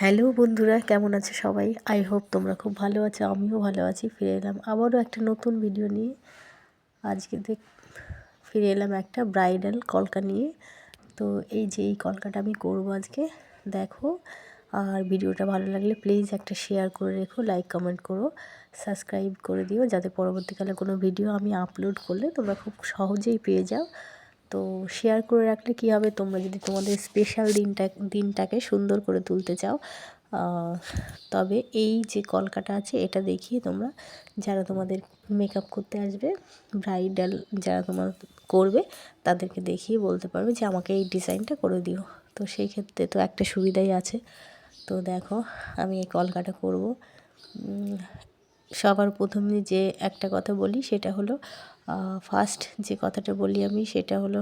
Hello বন্ধুরা, কেমন আছো সবাই? আই হোপ তোমরা খুব ভালো আছো, আমিও ভালো আছি। ফিরে এলাম আবারও একটা নতুন ভিডিও নিয়ে। আজকে ফিরে এলাম একটা ব্রাইডাল কলকা নিয়ে। তো এই কলকাটা আমি করব আজকে, দেখো। আর ভিডিওটা ভালো লাগলে প্লিজ একটা শেয়ার করে রেখো, লাইক কমেন্ট করো, সাবস্ক্রাইব করে দিও, যাতে পরবর্তীকালে কোনো ভিডিও আমি আপলোড করলে তোমরা খুব সহজেই পেয়ে যাও। তো শেয়ার করে রাখলে কী হবে, তোমরা যদি তোমাদের স্পেশাল দিনটাকে সুন্দর করে তুলতে চাও, তবে এই যে কলকাটা আছে এটা দেখিয়ে তোমরা, যারা তোমাদের মেকআপ করতে আসবে, ব্রাইডাল যারা তোমার করবে, তাদেরকে দেখিয়ে বলতে পারবে যে আমাকে এই ডিজাইনটা করে দিও। তো সেই ক্ষেত্রে তো একটা সুবিধাই আছে। তো দেখো, আমি এই কলকাটা করব। সবার প্রথমে যে একটা কথা বলি সেটা হলো, ফার্স্ট যে কথাটা বলি আমি সেটা হলো,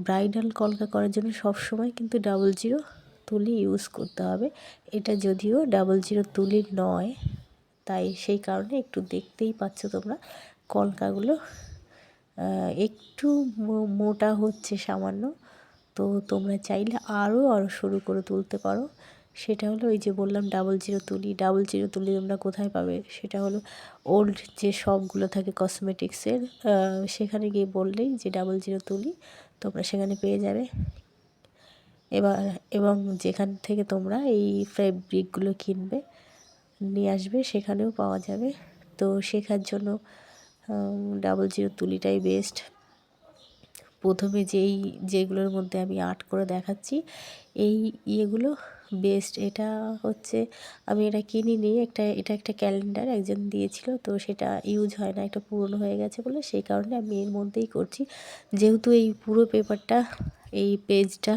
ব্রাইডাল কলকা করার জন্য সব সময় কিন্তু 00 তুলি ইউজ করতে হবে। এটা যদিও 00 তুলির নয়, তাই সেই কারণে একটু দেখতেই পাচ্ছ তোমরা কলকাগুলো একটু মোটা হচ্ছে সামান্য। তো তোমরা চাইলে আরও সরু করে তুলতে পারো। সেটা হলো ওই যে বললাম 00 তুলি। 00 তুলি তোমরা কোথায় পাবে? সেটা হলো ওল্ড যে শপগুলো থাকে কসমেটিক্সের, সেখানে গিয়ে বললেই যে 00 তুলি তোমরা সেখানে পেয়ে যাবে। এবং যেখান থেকে তোমরা এই ফ্যাব্রিকগুলো কিনবে, নিয়ে আসবে, সেখানেও পাওয়া যাবে। তো শেখার জন্য 00 তুলিটাই বেস্ট। প্রথমে যেগুলোর মধ্যে আমি আর্ট করে দেখাচ্ছি, এই ইয়েগুলো বেস্ট। এটা হচ্ছে, আমি এটা কিনিনি, এটা একটা ক্যালেন্ডার একজন দিয়েছিল, তো সেটা ইউজ হয় না, এটা পুরনো হয়ে গেছে বলে সেই কারণে আমি এর মধ্যেই করছি। যেহেতু এই পুরো পেপারটা, এই পেজটা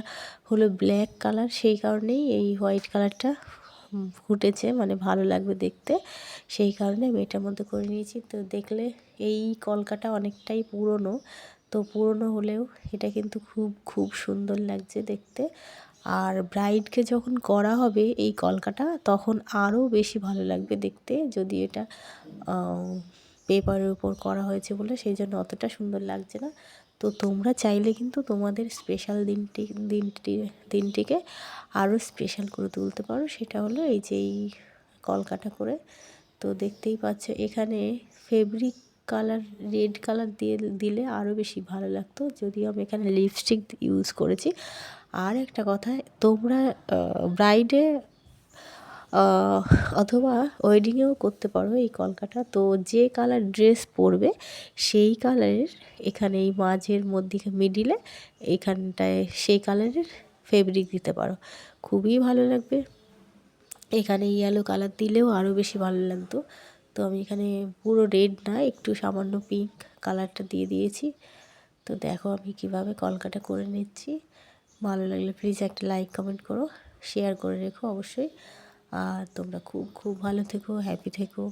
হলো ব্ল্যাক কালার, সেই কারণেই এই হোয়াইট কালারটা ফুটেছে, মানে ভালো লাগবে দেখতে, সেই কারণে আমি এটার মধ্যে করে নিয়েছি। তো দেখলে এই কলকাটা অনেকটাই পুরনো, তো পুরনো হলেও এটা কিন্তু খুব খুব সুন্দর লাগছে দেখতে। আর ব্রাইডকে যখন করা হবে এই কলকাটা, তখন আরও বেশি ভালো লাগবে দেখতে। যদি এটা পেপারের উপর করা হয়েছে বলে সেই জন্য অতটা সুন্দর লাগছে না। তো তোমরা চাইলে কিন্তু তোমাদের স্পেশাল দিনটিকে আরও স্পেশাল করে তুলতে পারো। সেটা হলো এই যে এই কলকাটা করে। তো দেখতেই পাচ্ছ এখানে ফেব্রিক কালার, রেড কালার দিলে আরও বেশি ভালো লাগতো, যদিও আমি এখানে লিপস্টিক ইউজ করেছি। আর একটা কথা, তোমরা ব্রাইডে অথবা ওয়েডিংয়েও করতে পারো এই কলকাটা। তো যে কালার ড্রেস পরবে সেই কালারের, এখানে এই মাঝের মধ্যে মিডিলে এইখানটায় সেই কালারের ফেব্রিক দিতে পারো, খুবই ভালো লাগবে। এখানে ইয়েলো কালার দিলেও আরও বেশি ভালো লাগতো। তো আমি এখানে পুরো রেড না, একটু সামান্য পিঙ্ক কালারটা দিয়ে দিয়েছি। তো দেখো আমি কিভাবে কলকাটা করে নিচ্ছি। ভালো লাগলে প্লিজ একটা লাইক কমেন্ট করো, শেয়ার করে রেখো অবশ্যই। আর তোমরা খুব খুব ভালো থেকো, হ্যাপি থেকো,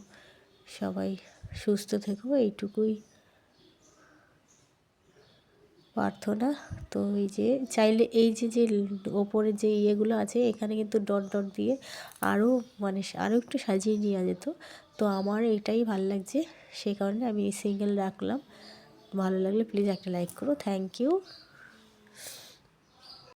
সবাই সুস্থ থেকো, এইটুকুই প্রার্থনা। তো এই যে চাইলে এই যে ওপরে যে ইয়েগুলো আছে, এখানে কিন্তু ডট ডট দিয়ে আরও, মানে আরও একটু সাজিয়ে নেওয়া যেত। তো আমার এটাই ভালো লাগছে, সেই কারণে আমি এই সিঙ্গেল রাখলাম। ভালো লাগলে প্লিজ একটা লাইক করো। Thank you.